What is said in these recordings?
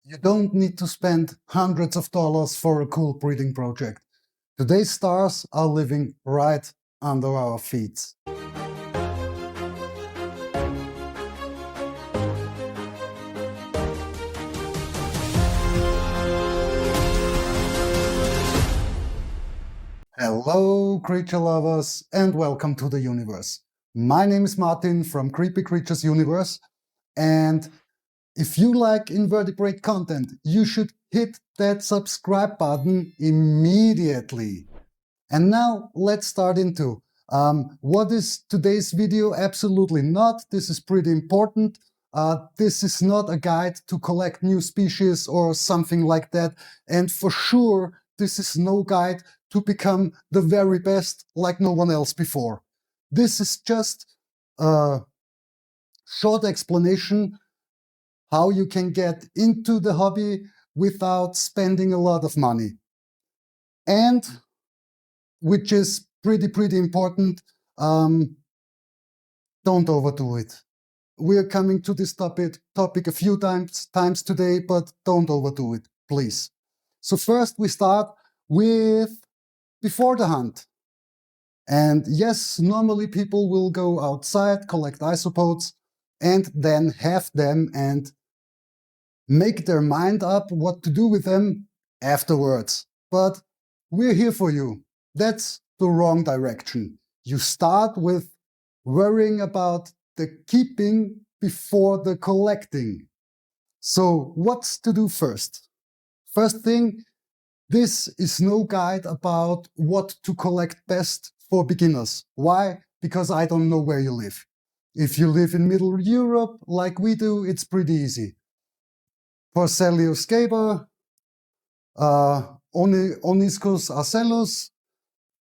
You don't need to spend hundreds of dollars for a cool breeding project. Today's stars are living right under our feet. Hello, creature lovers, and welcome to the universe. My name is Martin from Creepy Creatures Universe, and if you like invertebrate content, you should hit that subscribe button immediately. And now let's start into what is today's video? Absolutely not. This is pretty important. This is not a guide to collect new species or something like that. And for sure, this is no guide to become the very best like no one else before. This is just a short explanation how you can get into the hobby without spending a lot of money. And, which is pretty important, don't overdo it. We're coming to this topic a few times today, but don't overdo it, please. So first we start with before the hunt. And yes, normally people will go outside, collect isopods, and then have them and make their mind up what to do with them afterwards. But we're here for you. That's the wrong direction. You start with worrying about the keeping before the collecting. So what's to do first? First thing, this is no guide about what to collect best for beginners. Why? Because I don't know where you live. If you live in Middle Europe, like we do, it's pretty easy. Porcellio scaber, Oniscus asellus,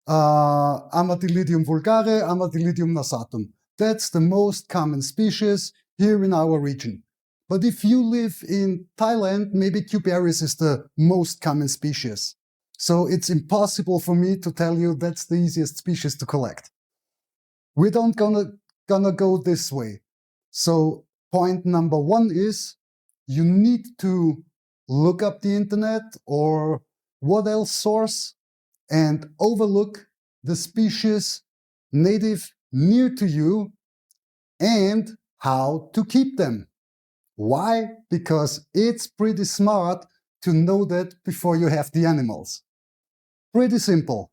Amadillidium vulgare, Amadillidium nassatum. That's the most common species here in our region. But if you live in Thailand, maybe Cubaris is the most common species. So it's impossible for me to tell you that's the easiest species to collect. We don't gonna go this way. So point number one is you need to look up the internet or what else source and overlook the species native near to you and how to keep them. Why? Because it's pretty smart to know that before you have the animals. Pretty simple.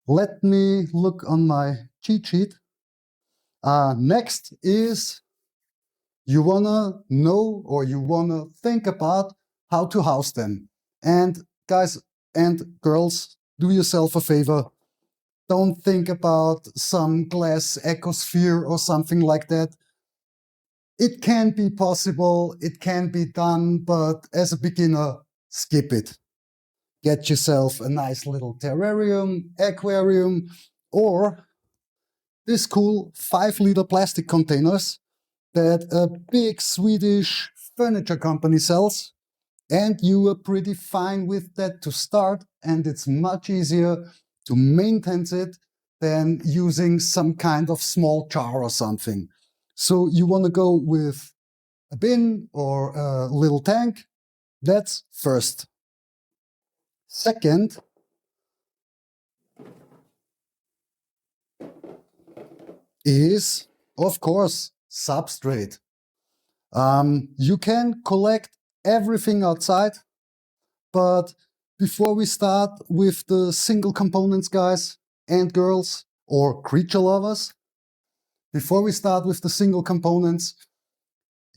Let me look on my cheat sheet. Next is you wanna know or you wanna think about how to house them. And guys and girls, do yourself a favor. Don't think about some glass ecosphere or something like that. It can be possible, it can be done, but as a beginner, skip it. Get yourself a nice little terrarium, aquarium, or this cool 5-liter plastic containers that a big Swedish furniture company sells, and you are pretty fine with that to start, and it's much easier to maintain it than using some kind of small jar or something. So you want to go with a bin or a little tank. That's first. Second, is, of course, substrate. You can collect everything outside, but before we start with the single components, guys and girls, or creature lovers, before we start with the single components,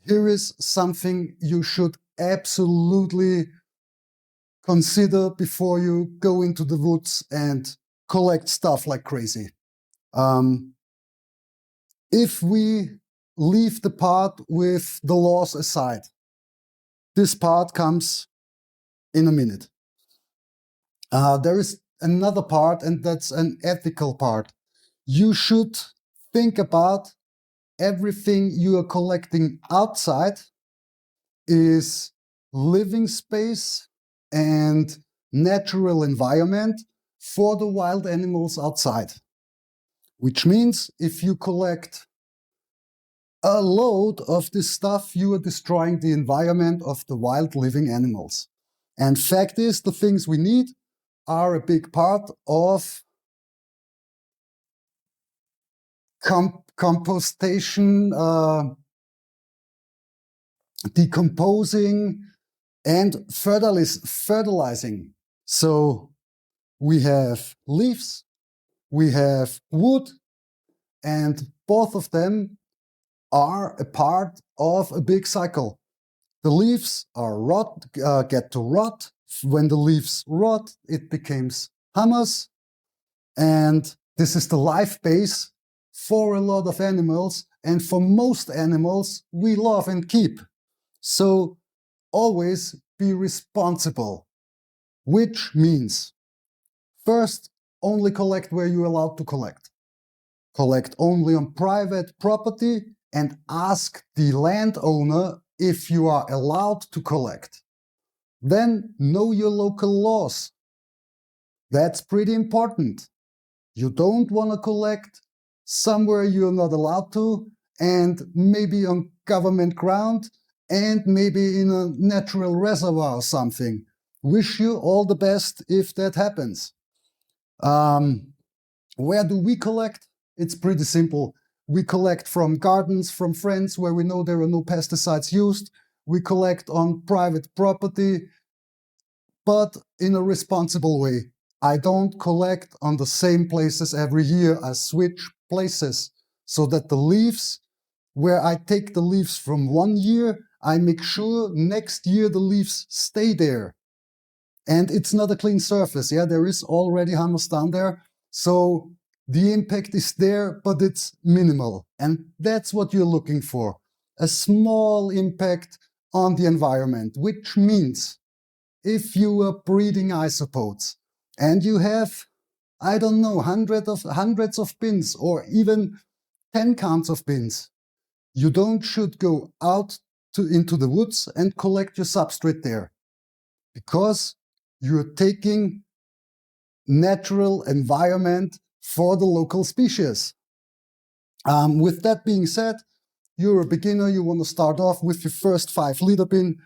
here is something you should absolutely consider before you go into the woods and collect stuff like crazy. If we leave the part with the laws aside, this part comes in a minute. There is another part, and that's an ethical part. You should think about everything you are collecting outside is living space and natural environment for the wild animals outside. Which means if you collect a load of this stuff, you are destroying the environment of the wild living animals. And fact is, the things we need are a big part of compostation, decomposing, and fertilizing. So we have leaves, we have wood, and both of them are a part of a big cycle. The leaves get to rot. When the leaves rot, it becomes humus, and this is the life base for a lot of animals, and for most animals we love and keep. So always be responsible, which means first, only collect where you're allowed to collect. Collect only on private property and ask the landowner if you are allowed to collect. Then know your local laws. That's pretty important. You don't want to collect somewhere you're not allowed to, and maybe on government ground, and maybe in a natural reservoir or something. Wish you all the best if that happens. Where do we collect? It's pretty simple. We collect from gardens, from friends where we know there are no pesticides used. We collect on private property, but in a responsible way. I don't collect on the same places every year. I switch places so that the leaves, where I take the leaves from one year, I make sure next year the leaves stay there. And it's not a clean surface. Yeah, there is already humus down there. So the impact is there, but it's minimal. And that's what you're looking for. A small impact on the environment, which means if you are breeding isopods and you have, I don't know, hundreds of bins or even 10 counts of bins, you should go out into the woods and collect your substrate there, because you're taking natural environment for the local species. With that being said, you're a beginner, you want to start off with your first 5-liter bin,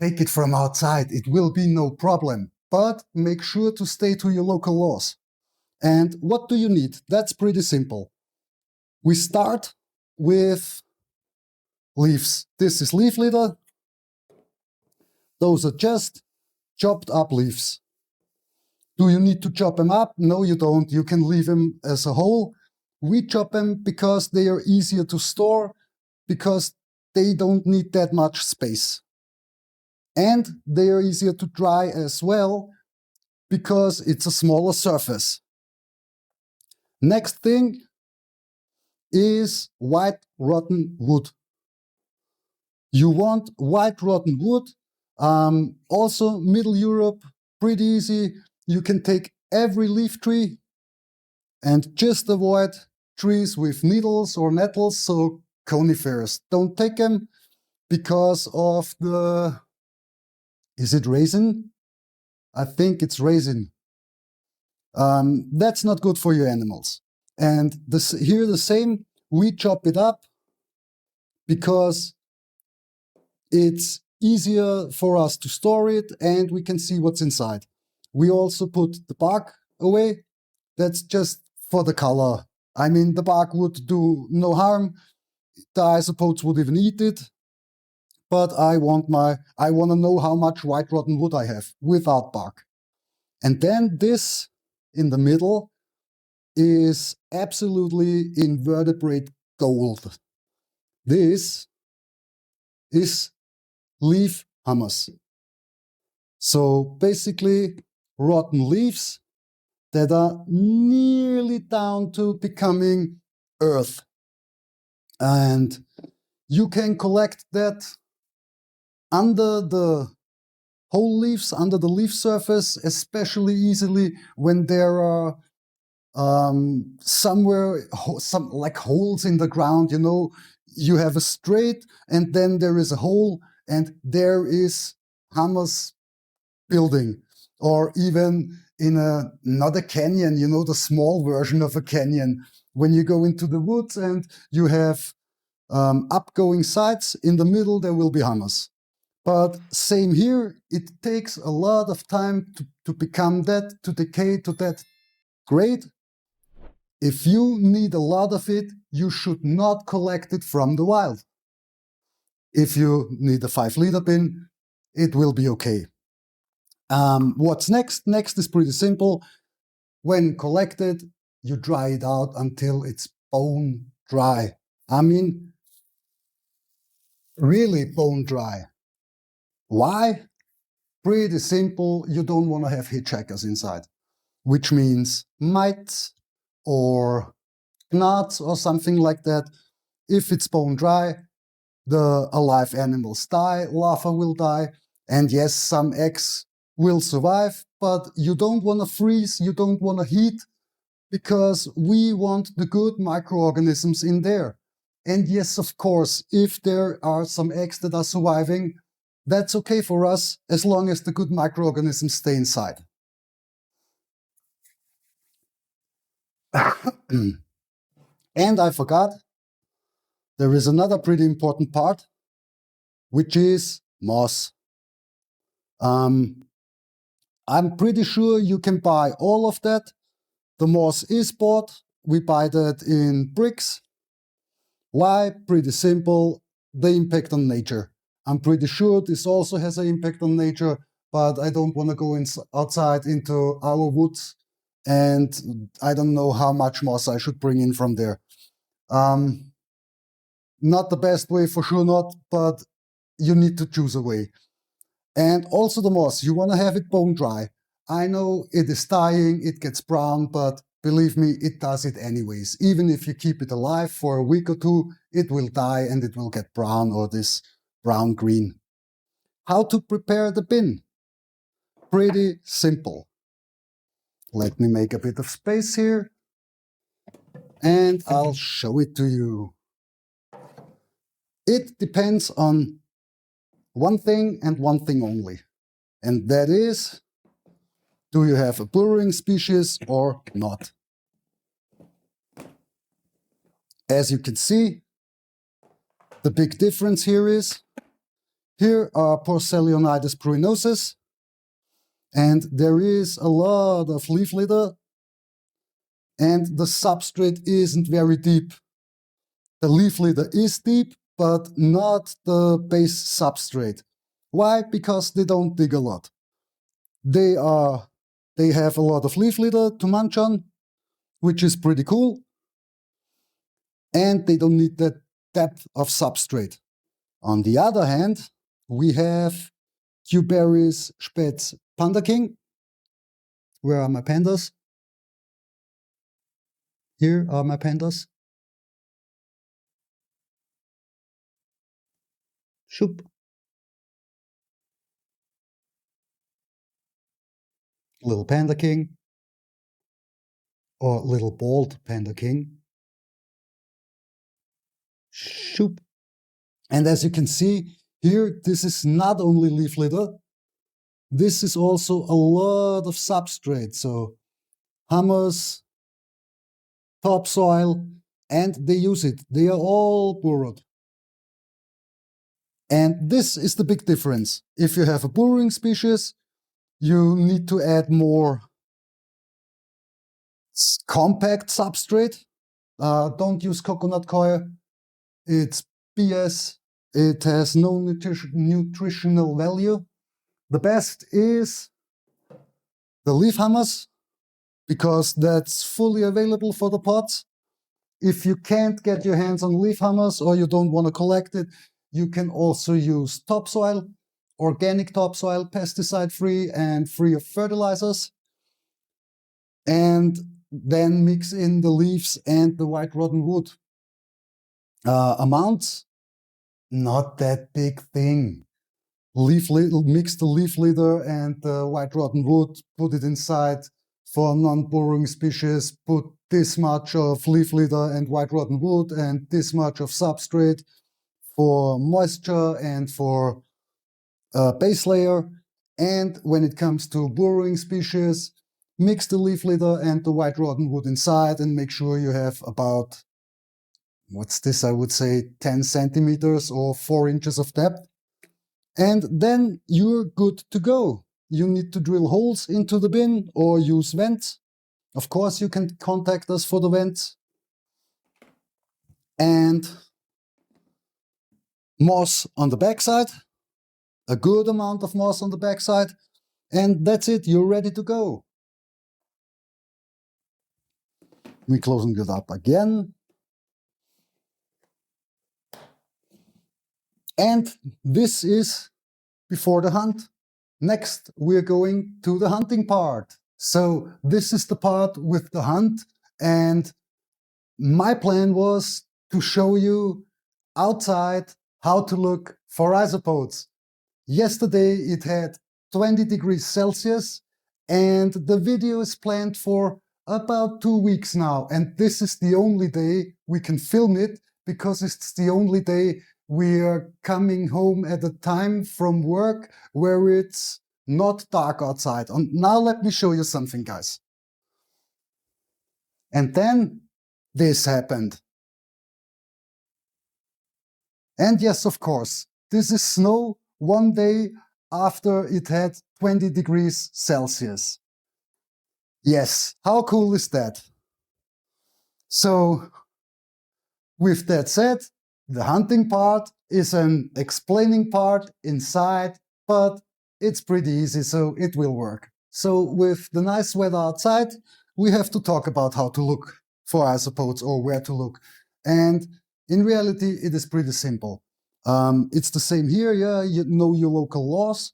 take it from outside, it will be no problem. But make sure to stay to your local laws. And what do you need? That's pretty simple. We start with leaves. This is leaf litter. Those are just chopped up leaves. Do you need to chop them up? No, you don't. You can leave them as a whole. We chop them because they are easier to store, because they don't need that much space. And they are easier to dry as well, because it's a smaller surface. Next thing is white rotten wood. You want white rotten wood. Also, Middle Europe, pretty easy. You can take every leaf tree and just avoid trees with needles or nettles, so conifers. Don't take them because of the, is it raisin? I think it's raisin. That's not good for your animals. And here the same, we chop it up because it's easier for us to store it and we can see what's inside. We also put the bark away. That's just for the color. I mean, the bark would do no harm. The isopods would even eat it. But I want to know how much white rotten wood I have without bark. And then this in the middle is absolutely invertebrate gold. This is leaf humus. So basically rotten leaves that are nearly down to becoming earth. And you can collect that under the whole leaves, under the leaf surface, especially easily when there are somewhere some like holes in the ground. You know, you have a straight and then there is a hole and there is humus building. Or even in not a canyon, you know, the small version of a canyon, when you go into the woods and you have upgoing sides. In the middle there will be humus. But same here, it takes a lot of time to become that, to decay to that grade. If you need a lot of it, you should not collect it from the wild. If you need a 5-liter bin, it will be okay. What's next? Next is pretty simple. When collected, you dry it out until it's bone dry. I mean, really bone dry. Why? Pretty simple. You don't want to have hitchhikers inside, which means mites or gnats or something like that. If it's bone dry, the alive animals die, larvae will die, and yes, some eggs will survive, but you don't want to freeze, you don't want to heat, because we want the good microorganisms in there. And yes, of course, if there are some eggs that are surviving, that's okay for us, as long as the good microorganisms stay inside. And I forgot, there is another pretty important part, which is moss. I'm pretty sure you can buy all of that. The moss is bought. We buy that in bricks. Why? Pretty simple. The impact on nature. I'm pretty sure this also has an impact on nature, but I don't want to go outside into our woods, and I don't know how much moss I should bring in from there. Not the best way, for sure not, but you need to choose a way. And also the moss, you want to have it bone dry. I know it is dying, it gets brown, but believe me, it does it anyways. Even if you keep it alive for a week or two, it will die and it will get brown or this brown-green. How to prepare the bin? Pretty simple. Let me make a bit of space here, and I'll show it to you. It depends on one thing and one thing only, and that is, do you have a burrowing species or not? As you can see, the big difference here is, here are Porcellio pruinosus, and there is a lot of leaf litter, and the substrate isn't very deep. The leaf litter is deep, but not the base substrate. Why? Because they don't dig a lot. They have a lot of leaf litter to munch on, which is pretty cool, and they don't need that depth of substrate. On the other hand, we have Cuberis Spätz Panda King. Where are my pandas? Here are my pandas. Shoop. Little Panda King, or Little Bald Panda King. Shoop. And as you can see here, this is not only leaf litter, this is also a lot of substrate. So humus, topsoil, and they use it. They are all burrowed. And this is the big difference. If you have a burrowing species, you need to add more compact substrate. Don't use coconut coir. It's BS. It has no nutritional value. The best is the leaf humus, because that's fully available for the pots. If you can't get your hands on leaf humus or you don't want to collect it, you can also use topsoil, organic topsoil, pesticide-free and free of fertilizers, and then mix in the leaves and the white rotten wood. Amounts, not that big thing. Mix the leaf litter and the white rotten wood, put it inside. For non-burrowing species, put this much of leaf litter and white rotten wood and this much of substrate for moisture and for base layer. And when it comes to burrowing species, mix the leaf litter and the white rotten wood inside and make sure you have about what's this, I would say 10 centimeters or 4 inches of depth. And then you're good to go. You need to drill holes into the bin or use vents. Of course, you can contact us for the vents. And moss on the backside, a good amount of moss on the backside, and that's it, you're ready to go. We're closing it up again. And this is before the hunt. Next, we're going to the hunting part. So this is the part with the hunt, and my plan was to show you outside how to look for isopods. Yesterday it had 20 degrees Celsius, and the video is planned for about 2 weeks now, and this is the only day we can film it because it's the only day we are coming home at a time from work where it's not dark outside. And now let me show you something, guys. And then this happened. And yes, of course, this is snow 1 day after it had 20 degrees Celsius. Yes, how cool is that? So, with that said, the hunting part is an explaining part inside, but it's pretty easy, so it will work. So, with the nice weather outside, we have to talk about how to look for isopods or where to look. And in reality, it is pretty simple. It's the same here, yeah, you know your local laws.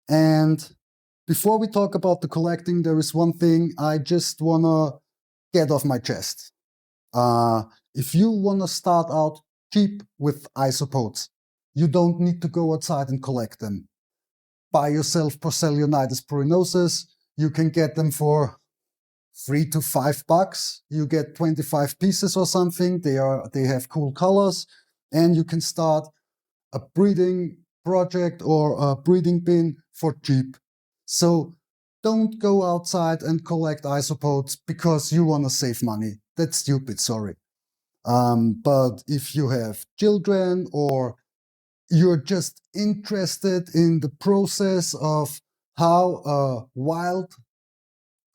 And before we talk about the collecting, there is one thing I just wanna get off my chest. If you wanna start out cheap with isopods, you don't need to go outside and collect them. Buy yourself Porcellio purinosus, you can get them for $3 to $5. You get 25 pieces or something. They have cool colors, and you can start a breeding project or a breeding bin for cheap. So don't go outside and collect isopods because you want to save money. That's stupid, sorry. But if you have children or you're just interested in the process of how a wild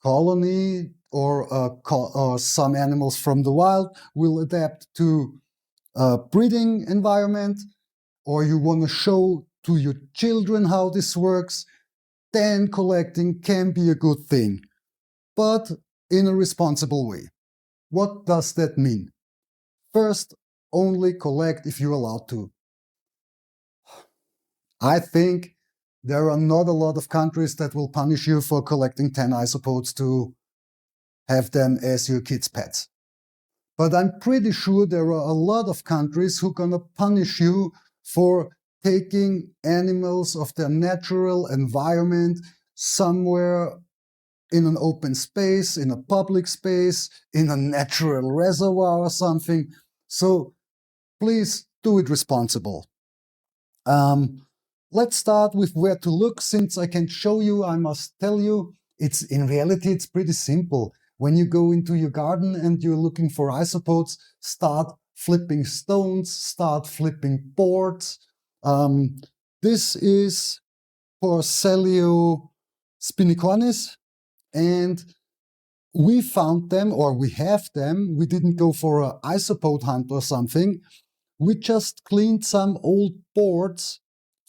colony or some animals from the wild will adapt to a breeding environment, or you want to show to your children how this works, then collecting can be a good thing, but in a responsible way. What does that mean? First, only collect if you're allowed to. I think there are not a lot of countries that will punish you for collecting 10 isopods to have them as your kids' pets. But I'm pretty sure there are a lot of countries who are gonna punish you for taking animals of their natural environment somewhere in an open space, in a public space, in a natural reservoir or something. So please do it responsible. Let's start with where to look. Since I can show you, I must tell you, in reality, it's pretty simple. When you go into your garden and you're looking for isopods, start flipping stones, start flipping boards. This is Porcellio spinicornis, and we found them, or we have them. We didn't go for an isopod hunt or something. We just cleaned some old boards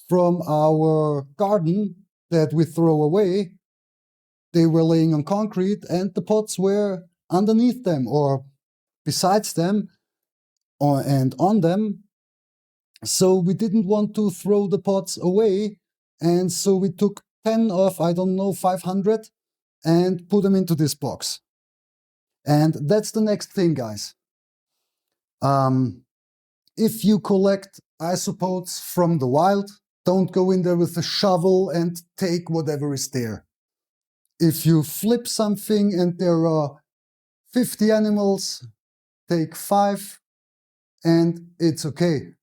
from our garden that we throw away. They were laying on concrete and the pods were underneath them or besides them and on them. So we didn't want to throw the pods away, and so we took 10 of, I don't know, 500 and put them into this box. And that's the next thing, guys. If you collect isopods from the wild, don't go in there with a shovel and take whatever is there. If you flip something and there are 50 animals, take 5 and it's okay.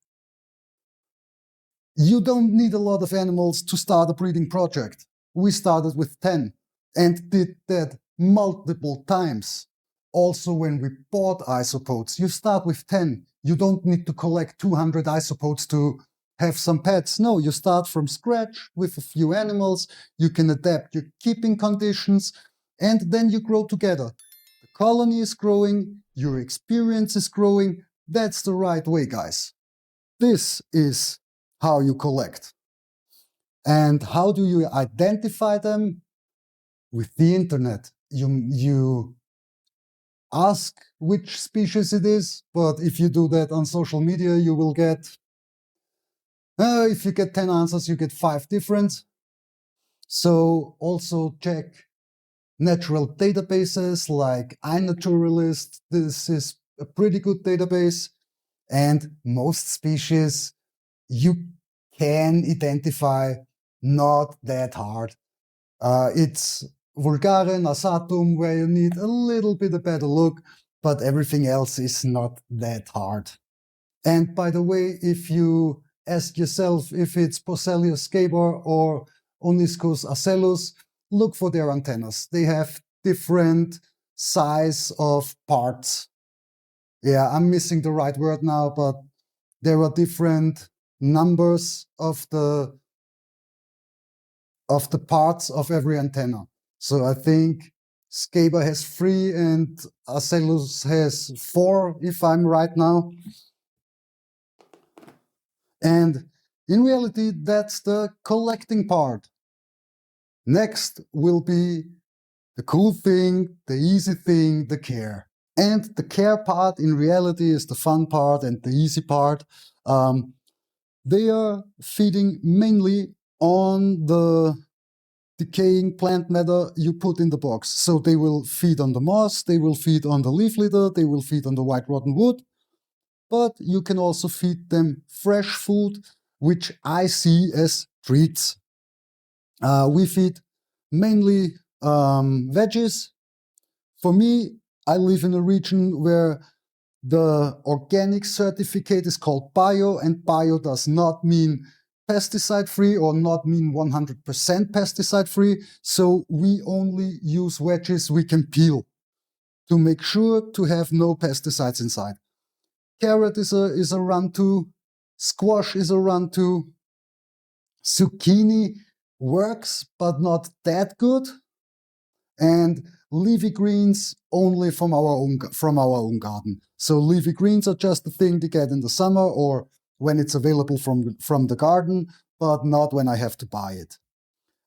You don't need a lot of animals to start a breeding project. We started with 10 and did that multiple times. Also, when we bought isopods, you start with 10. You don't need to collect 200 isopods to have some pets. No, you start from scratch with a few animals, you can adapt your keeping conditions, and then you grow together. The colony is growing, your experience is growing. That's the right way, guys. This is how you collect. And how do you identify them? With the internet. You ask which species it is, but if you do that on social media, you will get, if you get 10 answers, you get 5 different. So also check natural databases like iNaturalist. This is a pretty good database, and most species you can identify not that hard. It's vulgare and asatum, where you need a little bit of better look, but everything else is not that hard. And by the way, if you ask yourself if it's Porcellio scaber or Oniscus asellus, look for their antennas. They have different size of parts. Yeah, I'm missing the right word now, but there are different numbers of the parts of every antenna. So I think scaber has 3 and asellus has 4, if I'm right now. And in reality, that's the collecting part. Next will be the cool thing, the easy thing, the care. And the care part in reality is the fun part and the easy part. They are feeding mainly on the decaying plant matter you put in the box. So they will feed on the moss, they will feed on the leaf litter, they will feed on the white rotten wood, but you can also feed them fresh food, which I see as treats. We feed mainly veggies. For me, I live in a region where the organic certificate is called bio, and bio does not mean pesticide-free or not mean 100% pesticide-free. So we only use veggies we can peel to make sure to have no pesticides inside. Carrot is a run-to, squash is a run-to, zucchini works but not that good, and leafy greens only from our own garden. So leafy greens are just the thing to get in the summer or when it's available from the garden, but not when I have to buy it.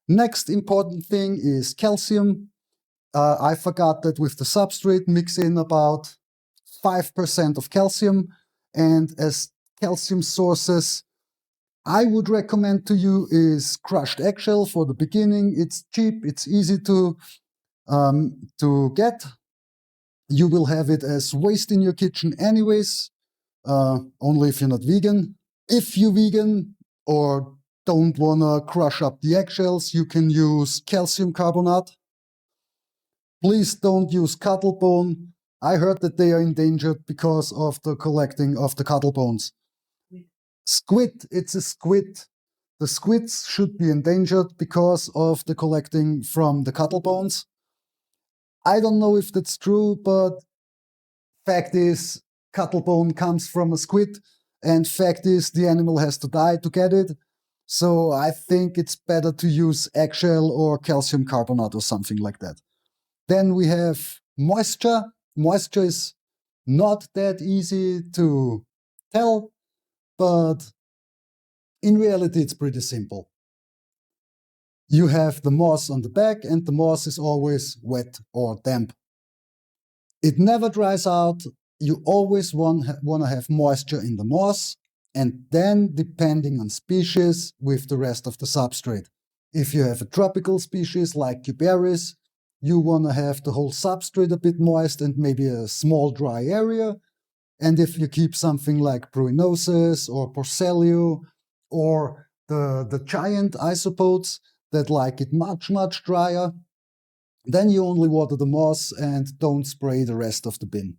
Next important thing is calcium. I forgot that with the substrate, mix in about 5% of calcium. And as calcium sources, I would recommend to you is crushed eggshell for the beginning. It's cheap, it's easy to get. You will have it as waste in your kitchen anyways, only if you're not vegan. If you're vegan or don't want to crush up the eggshells, you can use calcium carbonate. Please don't use cuttlebone. I heard that they are endangered because of the collecting of the cuttlebones. Squid, it's a squid. The squids should be endangered because of the collecting from the cuttlebones. I don't know if that's true, but fact is, cuttlebone comes from a squid, and fact is, the animal has to die to get it. So I think it's better to use eggshell or calcium carbonate or something like that. Then we have moisture. Moisture is not that easy to tell, but in reality, it's pretty simple. You have the moss on the back, and the moss is always wet or damp. It never dries out. You always want to have moisture in the moss, and then, depending on species, with the rest of the substrate. If you have a tropical species like cuberis, you want to have the whole substrate a bit moist and maybe a small dry area. And if you keep something like Pruinosis or Porcellio or the giant isopods that like it much, much drier, then you only water the moss and don't spray the rest of the bin.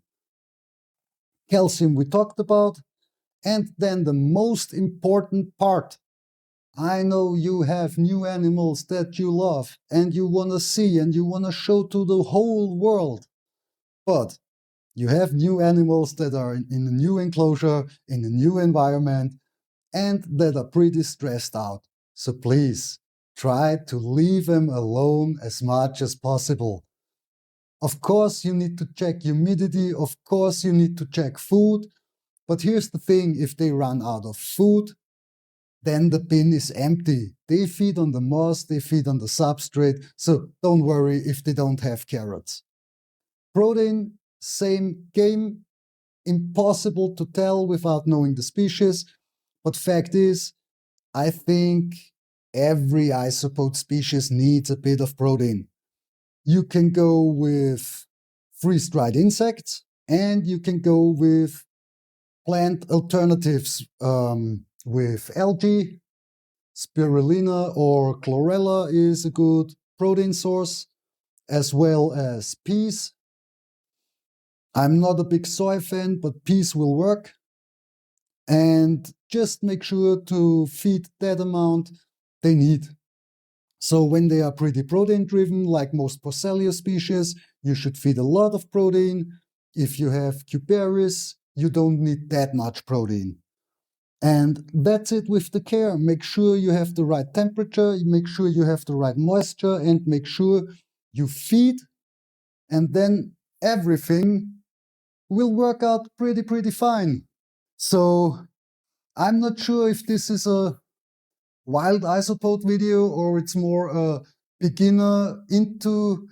Calcium we talked about. And then the most important part. I know you have new animals that you love and you want to see and you want to show to the whole world. But You have new animals that are in a new enclosure, in a new environment, and that are pretty stressed out. So please, try to leave them alone as much as possible. Of course, you need to check humidity, of course, you need to check food, but here's the thing, if they run out of food, then the bin is empty. They feed on the moss, they feed on the substrate, so don't worry if they don't have carrots. Protein, same game, impossible to tell without knowing the species, but fact is, I think every isopod species needs a bit of protein. You can go with freeze-dried insects, and you can go with plant alternatives with algae. Spirulina or chlorella is a good protein source, as well as peas. I'm not a big soy fan, but peas will work. And just make sure to feed that amount they need. So when they are pretty protein driven, like most Porcellio species, you should feed a lot of protein. If you have cuperis, you don't need that much protein. And that's it with the care. Make sure you have the right temperature, make sure you have the right moisture, and make sure you feed, and then everything will work out pretty fine. So I'm not sure if this is a wild isopod video or it's more a beginner into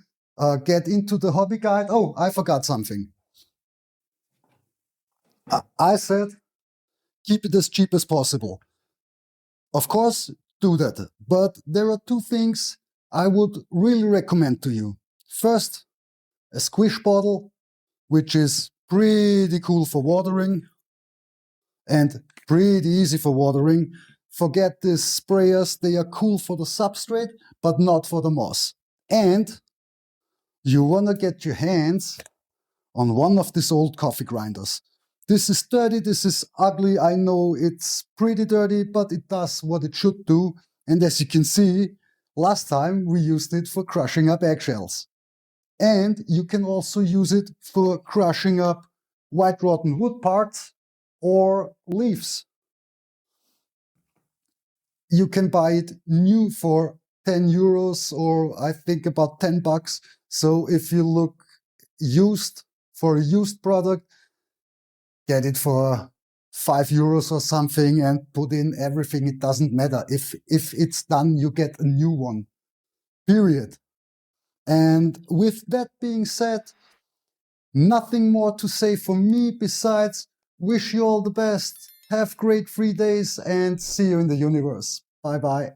get into the hobby guide. Oh, I forgot something. I said keep it as cheap as possible. Of course, do that. But there are two things I would really recommend to you. First, a squish bottle, which is pretty cool for watering and pretty easy for watering. Forget these sprayers, they are cool for the substrate, but not for the moss. And you want to get your hands on one of these old coffee grinders. This is dirty, this is ugly, I know it's pretty dirty, but it does what it should do. And as you can see, last time we used it for crushing up eggshells. And you can also use it for crushing up white rotten wood parts or leaves. You can buy it new for 10 euros or I think about 10 bucks. So if you look used for a used product, get it for 5 euros or something and put in everything. It doesn't matter. If it's done, you get a new one. Period. And with that being said, nothing more to say for me besides wish you all the best. Have great 3 days and see you in the universe. Bye bye.